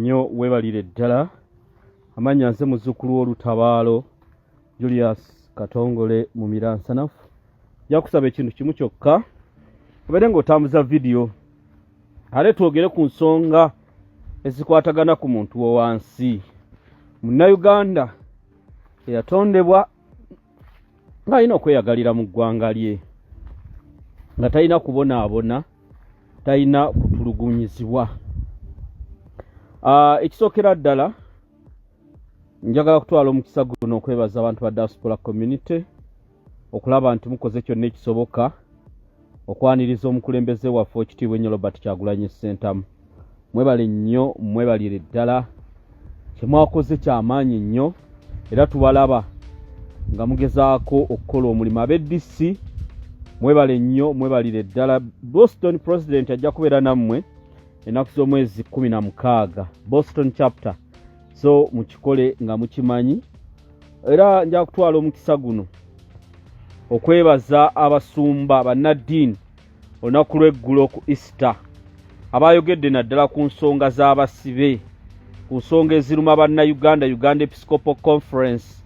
nnyo weebalire ddala. Amanya nze muzzukulu w'olutabaalo Julius Katongole mu Miransanafu. Njakusaba ekintu kimu kyokka obeere ng'otambuza vidiyo ate twogere ku nsonga ezikwatagana ku muntu wo wansi. Munnayuganda eyatondebwa ng'alina okweyagalira mu ggwanga lye, nga talina kubonaabona, talina kutulugunyizibwa. Ekisookera ddala njagala kutwala omukisa guno okwebaza abantu ba diaspora community okulaba nti mukoze kyonna ekisoboka okwaniriza omukulembeze waffe ekitiibwa ennyo Robert Kyagulanyi Ssentamu. Mwebale nnyo, mwebalire ddala, kyemwakoze kyamaanyi nnyo era tubalaba nga mugezaako okukola omulimu. Ab'EDC mwebale nnyo, mwebalire ddala. Boston President ajja kubeera nammwe ennaku z'omwezi 16 Boston chapter, so mukikole nga mukimanyi. Era nja kutwala omukisa guno okwebaza abasumba bannaddiini olunaku lw'eggulo ku Easter abayogedde naddala ku nsonga z'abasibe, ku nsonga eziruma bannayuganda, Uganda Episcopal Conference.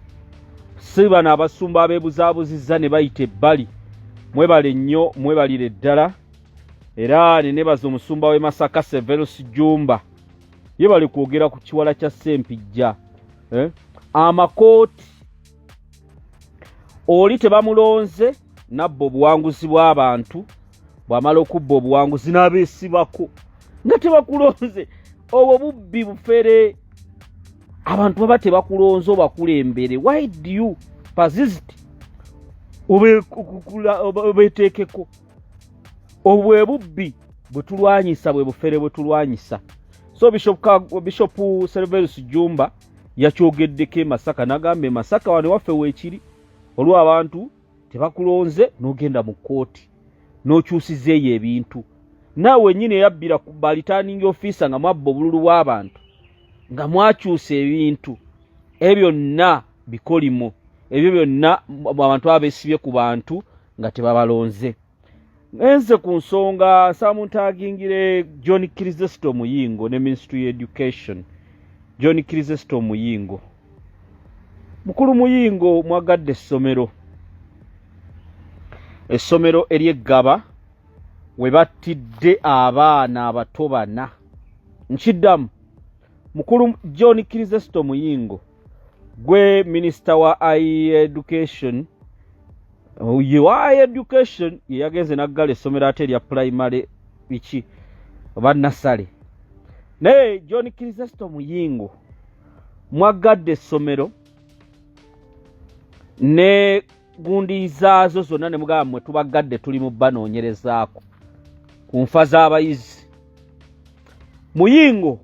Si bano abasumba abeebuzaabuzizza ne bayita ebbali. Mwebale nnyo, mwebalire ddala. Era nenebaza omusumba w'e Masaka Severus Jumba, ye bali kwogera ku kiwala kya Ssempijja. Amakooti oli tebamulonze nabba obuwanguzi bw'abantu, bw'amala okubba obuwanguzi n'abeesibako nga tebakulonze. Obwo bubbi bufere. Abantu baba tebakulonze obakulembere. Why do you persist? Obeteekeko. Obwe bubbi bwe tulwanyisa, bwe bufere bwe tulwanyisa. So Bishop Severus Jumba yakyogeddeko e Masaka, n'agamba e Masaka wano waffe weekiri, olwo abantu tebakulonze n'ogenda mu kkooti n'okyusizeeyo ebintu. Naawe nnyini eyabbira ku returning officer nga mwabba obululu bw'abantu nga mwakyusa ebintu, ebyo byonna bikolimo. Ebyo byonna abantu abeesibye ku bantu nga tebabalonze. Nze ku nsonga saamuntagingire John Kirizesto Muyingo ne Ministry Education. John Kirizesto Muyingo, mukulu Muyingo, mwagadde essomero ery'eggaba we battidde abaana abato bana. Nkiddamu, mukulu John Kirizesto Muyingo, gwe minisita wa education, education ye yagenze naggala essomero ate erya primary biki oba nasale. Naye John Kirizesto Muyingo mwagadde essomero ne gundi zaazo zonna ne mugamba mwe tubagadde tuli mu banoonyerezaako ku nfa z'abayizi. Muyingo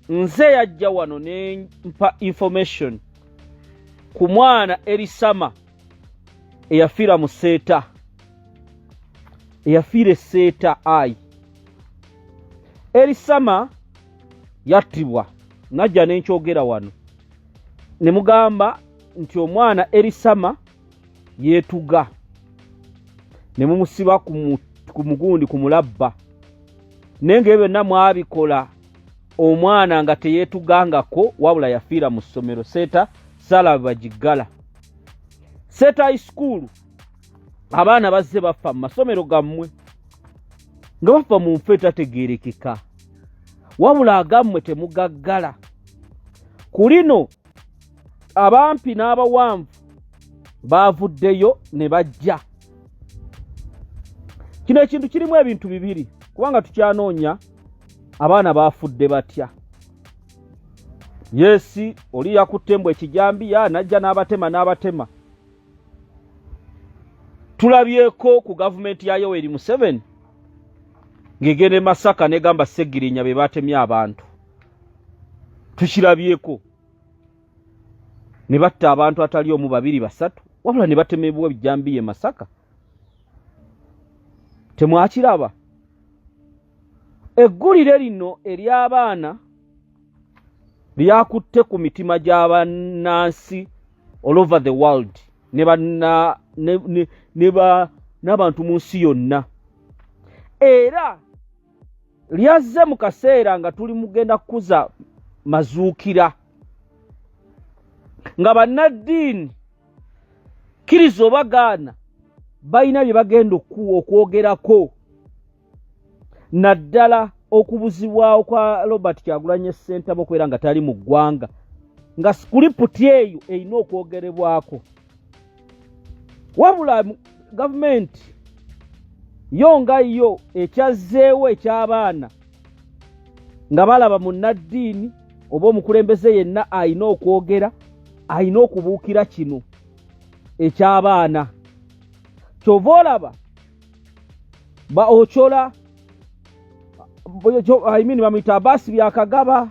nze yajja wano ne mpa information ku mwana Erisama eyafiira mu Seeta, eyafiira eSeeta ai. Erisama yattibwa, najja n'enkyogera wano ne mugamba nti omwana Erisama yeetuga, ne mumusiba ku mugundi ku mulabba. Naye nga byonna mwabikola omwana nga teyeetugangako, wabula yafiira mu ssomero Seeta Sala Bagiggala. Seeta High School abaana bazze bafa mu masomero gammwe, nga bafa mu nfa etategeerekeka, wabula agammwe temugaggala. Ku lino abampi n'abawanvu baavuddeyo ne bajja. Kino ekintu kirimu ebintu bibiri, kubanga tukyanoonya abaana baafudde batya. Yesi, oli yakutte mbwe ekijambiya najja n'abatema. Tulabyeko ku gavumenti ya Yoweri Museveni ng'egenda e Masaka negamba Ssegirinya be batemye abantu. Tukirabyeko ne batta abantu atali omu, babiri, basatu, wabula ne batemebwa ebijambiya e Masaka. Temwakiraba? Eggulire lino ery'abaana lyakutte ku mitima gy'abannansi all over the world n'abantu mu nsi yonna. Era lyazze mu kaseera nga tuli mugenda kukuza mazuukira nga bannaddiini kkiriza oba gaana balina bye bagenda okwogerako naddala okubuzibwawo kwa Robert Kyagulanyi Ssentamu okubeera nga tali mu ggwanga nga sikuliputi eyo erina okwogerebwako wabula gavumenti yo nga yo ekyazzeewo eky'abaana nga balaba munnaddiini oba omukulembeze yenna alina okwogera alina okubuukira kino eky'abaana kyova olaba ochola bamuyita Abaasi Byakagaba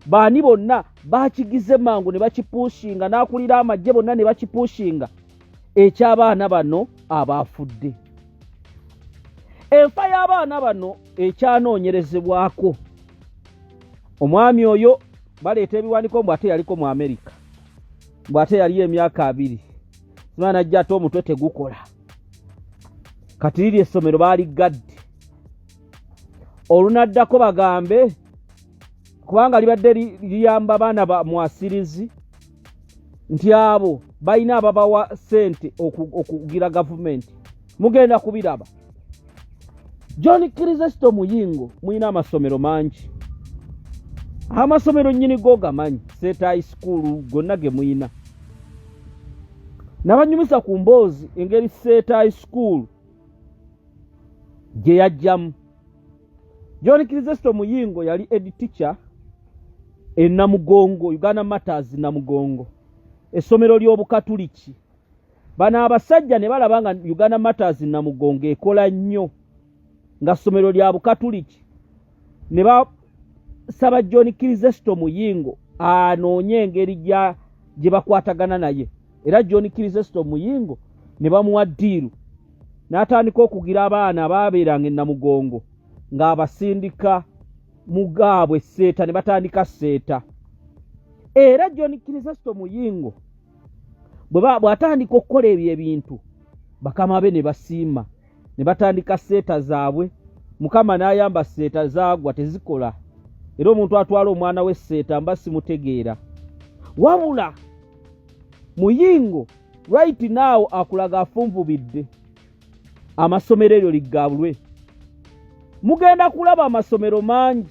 baani bonna bakigize mangu ne bakipushinga n'akulira amagye bonna ne bakipushinga eky'abaana bano abaafudde enfa y'abaana bano ekyanoonyerezebwako omwami oyo baleeta ebiwandiiko mbu ate yaliko mu Amerika mbu ate yaliyo emyaka 2 simana najja ate omutwe tegukola kati liri essomero baaligadde olunaddako bagambe kubanga libadde liyamba abaana ba mwasirizi nti abo balina ababawa ssente okugira gavumenti mugenda kubiraba. John Kirizesto Muyingo muyina amasomero mangi amasomero nnyini go gamanyi State High School gonna ge muyina nabanyumisa ku mboozi engeri State High School gye yajjamu. John Kirizesto Muyingo yali head teacher e Namugongo, Uganda Matters Namugongo, essomero ly'Obukatuliki. Bano abasajja ne balaba nga Uganda Matters Namugongo ekola nnyo nga ssomero lya Bukatuliki ne basaba John Kirizesto Muyingo anoonye engeri gye bakwatagana naye era John Kirizesto Muyingo ne bamuwa ddiiru n'atandika okugira abaana abaabeeranga e Namugongo ng'abasindika mugaabwe seeta ne batandika seeta. Era John Kirizesto Muyingo bw'atandika okukola ebyo ebintu bakama be ne basiima ne batandika seeta zaabwe mukama n'ayamba seeta zaagwa tezikola era omuntu atwala omwana we seeta mba simutegeera wabula Muyingo right now akulaga afunvubidde amasomero eryo liggabulwe. Mugenda kulaba amasomero mangi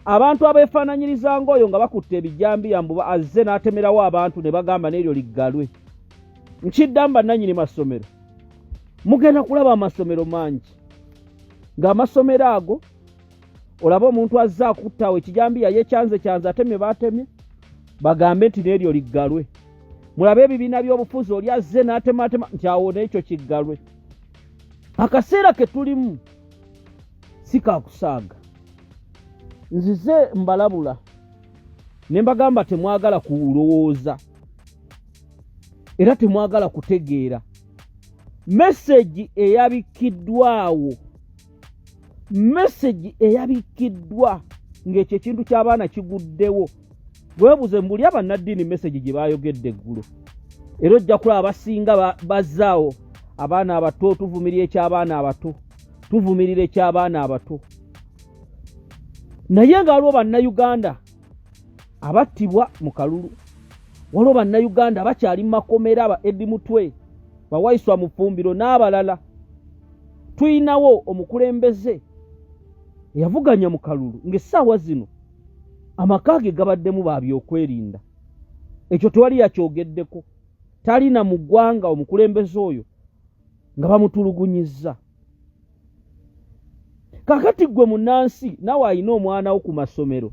abantu abeefaananyiriza ng'oyo nga bakutte ebijambiya mbu azze n'atemerawo abantu ne bagamba n'eryo liggalwe. Nkiddamu bannannyini masomero mugenda kulaba amasomero mangi ng'amasomero ago olaba omuntu azze akuttawo ekijambiya yekyanze atemye baatemye bagambe nti n'eryo liggalwe. Mulabe ebibiina by'obufuzi oli azze n'atematema nti awo n'ekyo kiggalwe. Akaseera ke tulimu si kakusaaga. Nzize mbalabula ne mbagamba temwagala kulowooza era temwagala kutegeera message eyabikiddwawo, message eyabikiddwa ng'ekyo ekintu ky'abaana kiguddewo. Weebuze mbuli abannaddiini message gye baayogedde eggulo era ojja kulaba abasinga bazzaawo abaana abato tuvumirira eky'abaana abato, tuvumirira eky'abaana abato. Naye nga waliwo bannayuganda abattibwa mu kalulu, waliwo bannayuganda abakyali mu makomera aba Eddie Mutwe, bawaiswa mu Fumbiro n'abalala. Tuyinawo omukulembeze eyavuganya mu kalulu ng'essaawa zino amaka ge gabaddemu babyokwerinda. Ekyo tewali yakyogeddeko, talina mu ggwanga omukulembeze oyo nga bamutulugunyizza. Kakati gwe munnansi nawe alina omwana wo ku masomero,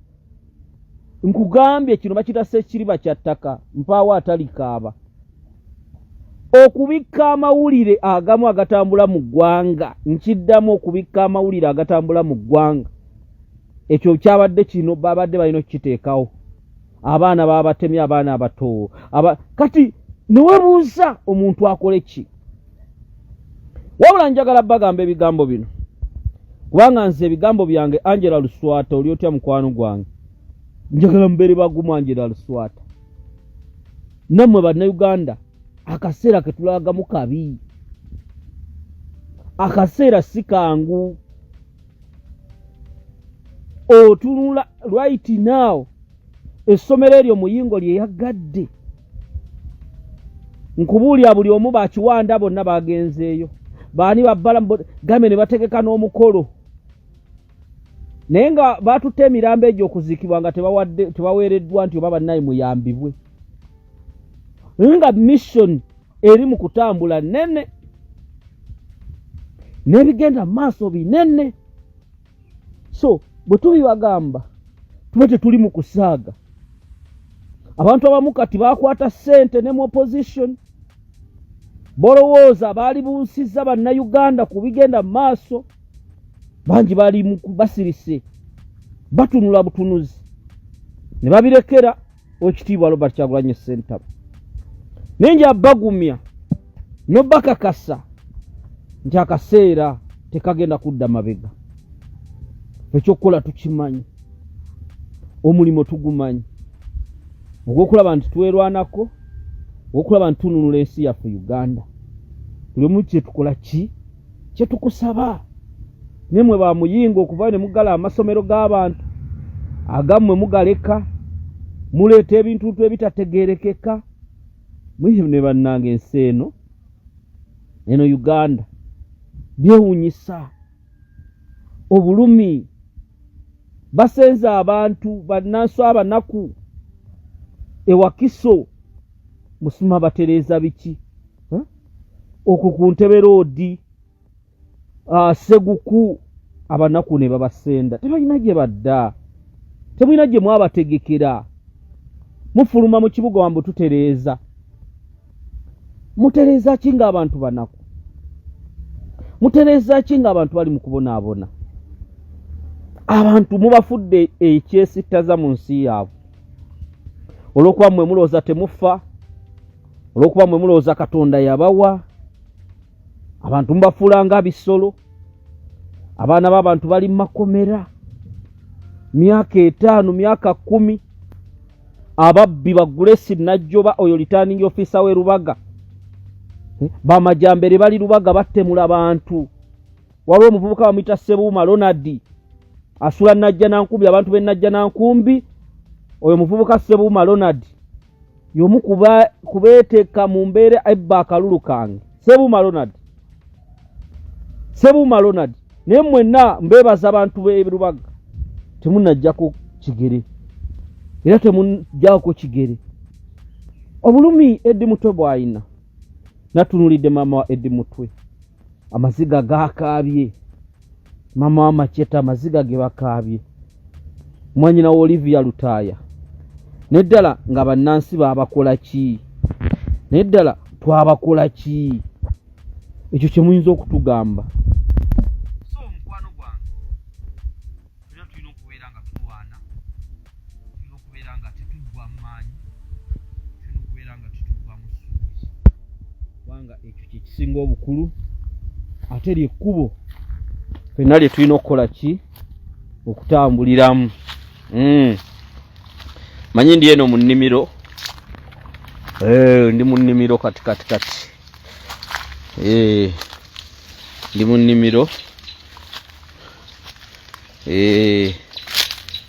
nkugambye kino bakitassa ekiriba kya ttaka mpaawo atalikaaba. Okubikka amawulire agamu agatambula mu ggwanga, nkiddamu okubikka amawulire agatambula mu ggwanga, ekyo kyabadde kino babadde balina okukiteekawo. Abaana babatemye, abaana abato kati newebuuza omuntu akole ki? Wabula njagala bagamba ebigambo bino kubanga nze ebigambo byange Angela Luswata oli otya mukwano gwange, njagala mbeere bagumu Angela Luswata. Nammwe bannayuganda akaseera ke tulagamu kabi, akaseera si kangu. Otunula right now essomero eryo muyingo lye yagadde nkubuulira buli omu bakiwanda bonna bagenzeeyo baani babbala game ne bategeka n'omukolo naye nga baatutte emirambo egyo okuziikibwa nga tebaweereddwa nti oba bannaye muyambibwe naye nga mission eri mu kutambula nnene n'ebigenda mu maaso binene so bwe tubibagamba tuba tetuli mu kusaaga abantu abamu kati bakwata ssente ne mu opposition bolowooza baali buusizza bannayuganda ku bigenda mu maaso bangi bali basirise batunula butunuzi ne babirekera ekitiibwa Robert Kyagulanyi Ssentamu nenja bagumya n'obakakasa nti akaseera tekagenda kudda mabega ekyokukola tukimanyi omulimo tugumanyi ogw'okulaba nti twerwanako ogw'okulaba nti tununula ensi yaffe Uganda buli omu kyetukola kyetukusaba nemwe bamuyinga okuva ne mugala amasomero g'abantu agammwe mugaleka muleeta ebintu ebitategeerekeka mwihe ne bannange ensi eno Uganda byewunyisa obulumi basenza abantu bannansi abanaku ewakiso musima batereeza biki okwo ku Ntebe Road Seguku abanaku ne babasenda tebalina gye badda temulina gye mwabategekera mufuluma mu kibuga wambu tutereeza mutereeza ki nga abantu banaku mutereeza ki nga abantu bali mu kubonaabona abantu mubafudde ekyesittaza mu nsi yaabwe olw'okuba mmwe mulowooza temufa olw'okuba mmwe mulowooza Katonda yabawa abantu mubafuula nga bisolo abaana b'abantu bali mu makomera myaka 5 myaka 10 ababbi bagulesi najjoba oyo returning officer we Rubaga bamajambere bali Rubaga battemula bantu waliwo omuvubuka bamuyita Ssebuuma Ronald asula Najja Nankumbi abantu be Najja Nankumbi oyo muvubuka Ssebuuma Ronald yomu kubeeteka mu mbeera ebba akalulu kange Ssebuuma Ronald naye mwenna mbeebaza abantu b'e Rubaga temunnajjako kigere era temunjako kigere obulumi Eddi Mutwe bw'ayina natunulidde mama wa Eddi Mutwe amaziga gakaabye mama wa Macheta amaziga ge bakaabye mwanyina wa Olivia Lutaaya neddala nga bannansi baabakola ki neddala twabakola ki ekyo kye muyinza okutugamba so mukwano gwange era tulina okubeera nga tulwana tulina okubeera nga tetuggwa maanyi tulina okubeera nga tetuggwa mu ssuubi kubanga ekyo kye kisinga obukulu ate lyekkubo ffenna lye tulina okukola ki okutambuliramu manyi ndi eno mu nnimiro ndi mu nnimiro kati ndi mu nnimiro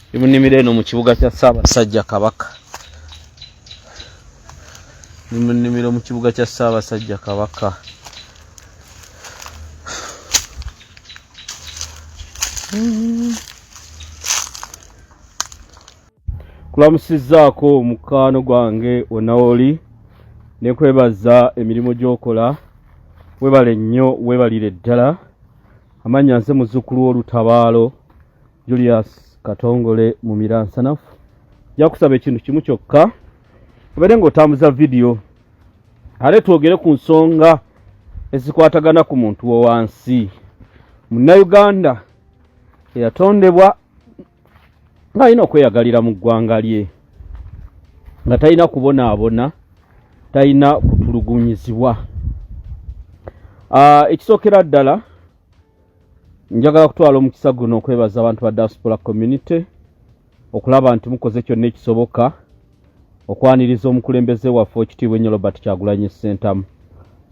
ndi mu nnimiro eno mu kibuga kya Ssaabasajja Kabaka ndi mu nnimiro mu kibuga kya Ssaabasajja Kabaka kulamusizzaako mukwano gwange onaoli nekwebaza emirimu gy'okola webale nnyo webalire ddala amanya nze muzzukulu w'olutabaalo Julius Katongole mu Miransanafu jakusaba ekintu kimu kyokka obeere ng'otambuza vidiyo ate twogere ku nsonga ezikwatagana ku muntu wo wansi Munnayuganda eyatondebwa ng'alina okweyagalira mu ggwanga lye nga talina kubonaabona talina kutulugunyizibwa ekisookera ddala njagala kutwala omukisa guno okwebaza abantu ba diaspora community okulaba nti mukoze kyonna ekisoboka okwaniriza omukulembeze waffe ekitiibwa ennyo Robert Kyagulanyi Ssentamu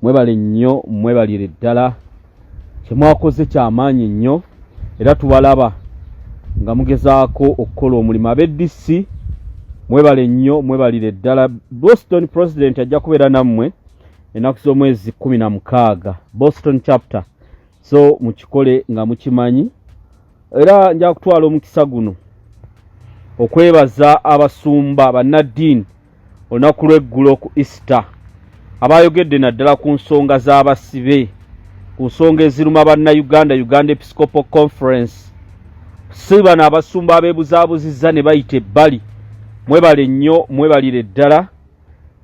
mwebale nnyo mwebalire ddala kyemwakoze kyamaanyi nnyo era tubalaba nga mugezaako okukola omulimu ab'eddisi mwebale nnyo mwebalire ddala. Boston president ajja kubeera nammwe ennaku z'omwezi 16 Boston chapter, so mukikole nga mukimanyi. Era nja kutwala omukisa guno okwebaza abasumba bannaddiini olunaku lw'eggulo ku Easter abayogedde naddala ku nsonga z'abasibe, ku nsonga eziruma bannayuganda, Uganda Episcopal Conference. Si bano abasumba abeebuzaabuzizza ne bayita ebbali. Mwebale nnyo mwebalire ddala.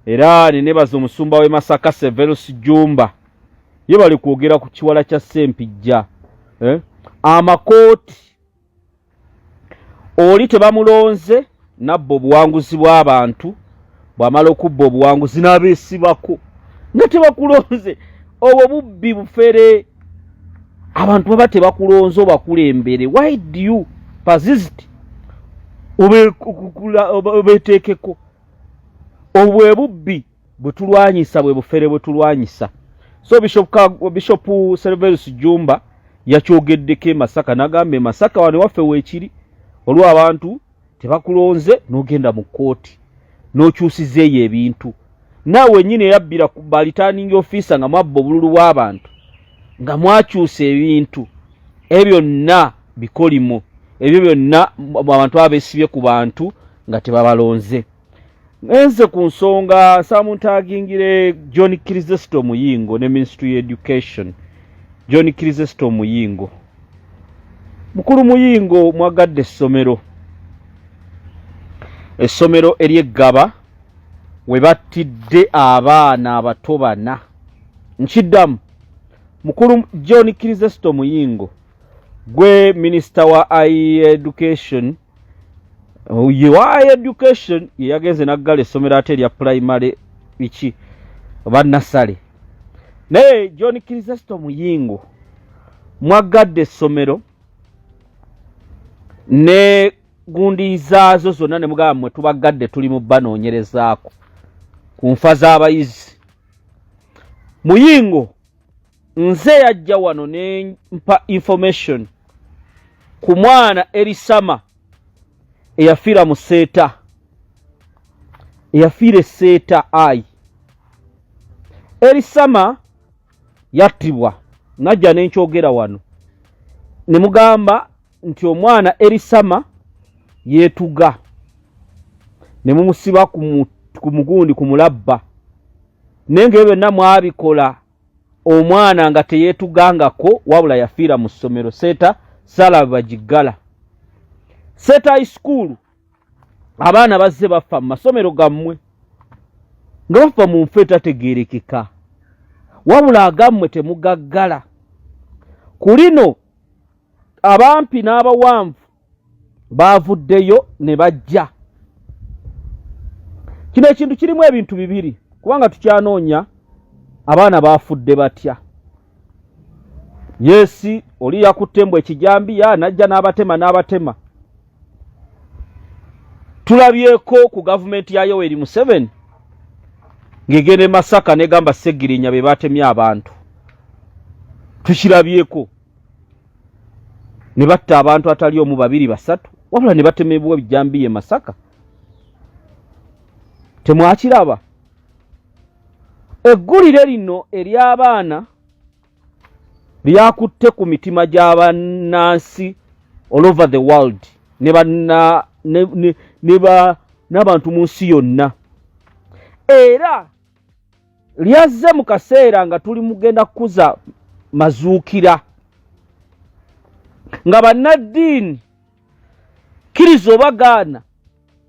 Era nenebaza omusumba w'e Masaka Severus Jumba ye bali kwogera ku kiwala kya Ssempijja. Amakooti oli tebamulonze nabbo obuwanguzi bw'abantu, bw'amala okubba obuwanguzi n'abeesibako nga tebakulonze. Obwo bubbi bufere. Abantu baba tebakulonze obakulembere. Why do you persist? Obeteekeko. Obwe bubbi bwe tulwanyisa bwe bufere bwe tulwanyisa. So Bishop Severus Jumba yakyogeddeko e Masaka n'agamba Masaka wano waffe weekiri olwa abantu tebakulonze n'ogenda mu kkooti n'okyusizeeyo ebintu. Naawe nnyini yabbira ku returning officer nga mwabba obululu bw'abantu nga mwakyusa ebintu. Ebyo byonna bikolimo. Ebyo byonna abantu abeesibye ku bantu nga tebabalonze. Nze ku nsonga samuntagingire John Kirizesto Muyingo ne Ministry Education. John Kirizesto Muyingo. Mukulu Muyingo mwagadde essomero. Essomero ery'eggaba we battidde abaana abato bana. Nkiddamu. Mukulu John Kirizesto Muyingo gwe Minister wa Education. Education yageze naggala essomero ate erya primary biki oba nasale. Naye John Kirizesto Muyingo mwagadde essomero ne gundi zaazo zonna ne mugamba mwe tubagadde tuli mu banoonyerezaako ku nfa z'abayizi. Muyingo nze yajja wano ne mpa information ku mwana Erisama eyafiira mu Seeta, eyafiira Seeta ai. Erisama yattibwa, najja nenkyogera wano ne mugamba nti omwana Erisama yeetuga, ne mumusiba ku mugundi ku mulabba. Naye nga byonna mwabikola omwana nga teyeetugangako wabula yafiira mu ssomero Seeta Sala Bagiggala. Seeta High School abaana bazze bafa mu masomero gammwe nga bafa mu nfa etategeerekeka, wabula agammwe temugaggala. Ku lino abampi n'abawanvu baavuddeyo ne bajja. Kino ekintu kirimu ebintu bibiri kubanga tukyanoonya abaana baafudde batya. Yesi oli yakutte mbwe ekijambiya najja n'abatema. Tulabyeko ku gavumenti ya Yoweri Museveni ng'egenda Masaka negamba Segirinya be batemye abantu. Tukirabyeko ne batta abantu atali omu babiri basatu wabula ne batemebwa ebijambiya Masaka. Temwakiraba? Eggulire lino ery'abaana lyakutte ku mitima gy'abannansi all over the world n'abantu mu nsi yonna. Era lyazze mu kaseera nga tuli mugenda kukuza mazuukira nga bannaddiini kkiriza oba gaana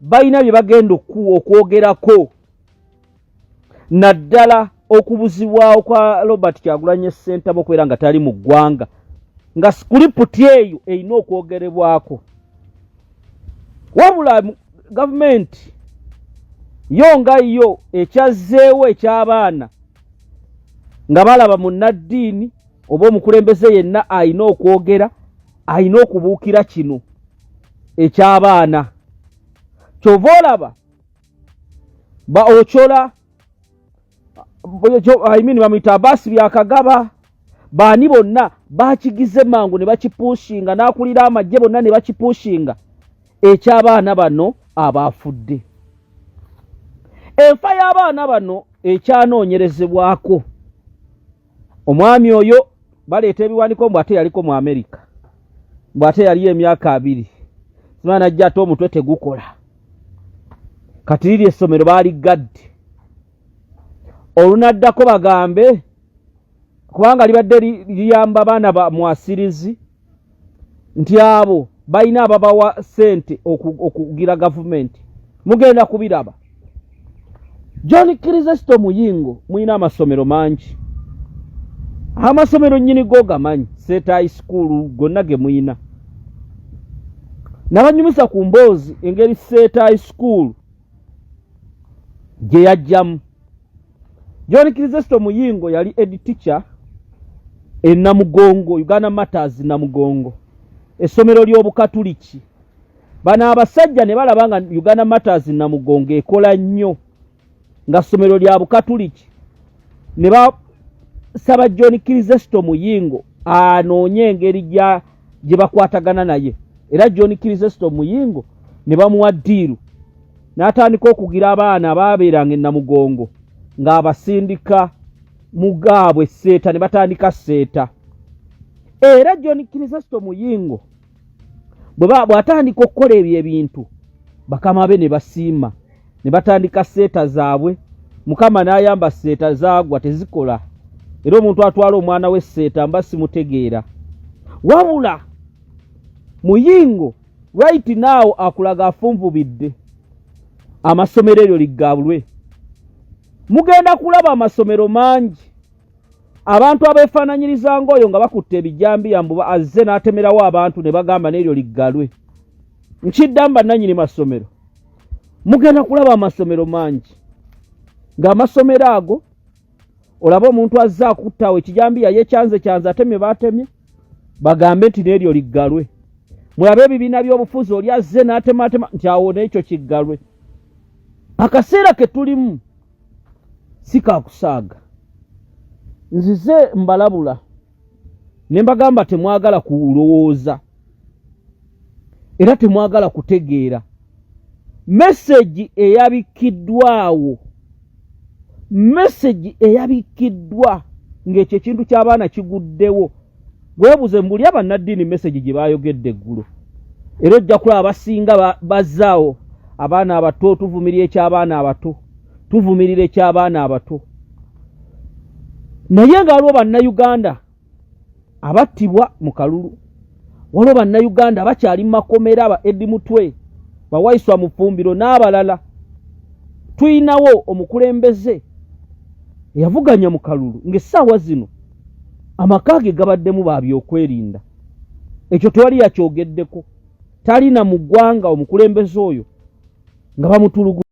balina bye bagenda okwogerako, naddala okubuzibwawo kwa Robert Kyagulanyi Ssentamu okubeera nga tali mu ggwanga, nga sikuliputi eyo erina okwogerebwako. Wabula gavumenti yo nga yo ekyazzeewo eky'abaana nga balaba munnaddiini oba omukulembeze yenna alina okwogera, alina okubuukira kino eky'abaana. Kyova olaba Ochola bamuyita Abbas Byakagaba, baani bonna bakigize mangu ne bakipushinga, n'akulira amagye bonna ne bakipushinga eky'abaana bano abaafudde. enfa y'abaana bano ekyanoonyerezebwako omwami oyo baleeta ebiwandiiko mbw ate yaliko mu Amerika mbw ate yali emyaka 2 simana najja ate omutwe tegukola kati liri essomero baaligadde olunaddako bagambe kubanga libadde liyamba baana ba mwasirizi nti abo balina ababawa ssente okugira gavumenti mugenda kubiraba. John Kirizesto Muyingo muyina amasomero mangi amasomero nnyini go gamanyi State High School gonna ge muyina nabanyumisa ku mboozi engeri State High School gye yajjamu. John Kirizesto Muyingo yali head teacher e Namugongo, Uganda Matters Namugongo, essomero ly'Obukatuliki. Bano abasajja ne balaba nga Uganda Matters Namugongo ekola nnyo nga ssomero lya Bukatuliki ne basaba John Kirizesto Muyingo anoonye engeri gye bakwatagana naye, era John Kirizesto Muyingo ne bamuwa ddiiru n'atandika okugira abaana abaabeeranga e Namugongo ng'abasindika mugaabwe seeta ne batandika seeta. Era John Kirizesto Muyingo bw'atandika okukola ebyo ebintu bakama be ne basiima ne batandika seeta zaabwe, Mukama n'ayamba seeta zaagwa tezikola, era omuntu atwala omwana we seeta mba simutegeera. Wabula Muyingo right now akulaga afunvubidde amasomero eryo liggabulwe. Mugenda kulaba amasomero mangi abantu abeefaananyiriza ng'oyo nga bakutte ebijambiya mbu azze n'atemerawo abantu ne bagamba n'eryo liggalwe. Nkiddamu bannannyini masomero, mugenda kulaba amasomero mangi ng'amasomero ago olaba omuntu azze akuttawo ekijambiya yekyanze atemye baatemye bagambe nti n'eryo liggalwe. Mulabe ebibiina by'obufuzi oli azze n'atematema nti awo n'ekyo kiggalwe. Akaseera ke tulimu si kakusaaga. Nzize mbalabula ne mbagamba temwagala kulowooza era temwagala kutegeera message eyabikiddwawo, message eyabikiddwa ng'ekyo ekintu ky'abaana kiguddewo. Weebuze mbuli abannaddiini message gye baayogedde eggulo, era ojja kulaba abasinga bazzaawo abaana abato, tuvumirira eky'abaana abato, tuvumirira eky'abaana abato. Naye nga waliwo bannayuganda abattibwa mu kalulu, waliwo bannayuganda abakyali mu makomera, aba Eddi Mutwe, bawaiswa mu Fumbiro n'abalala. Tuyinawo omukulembeze eyavuganya mu kalulu ng'essaawa zino amaka ge gabaddemu babyokwerinda. Ekyo tewali yakyogeddeko, talina mu ggwanga omukulembeze oyo nga bamutulugu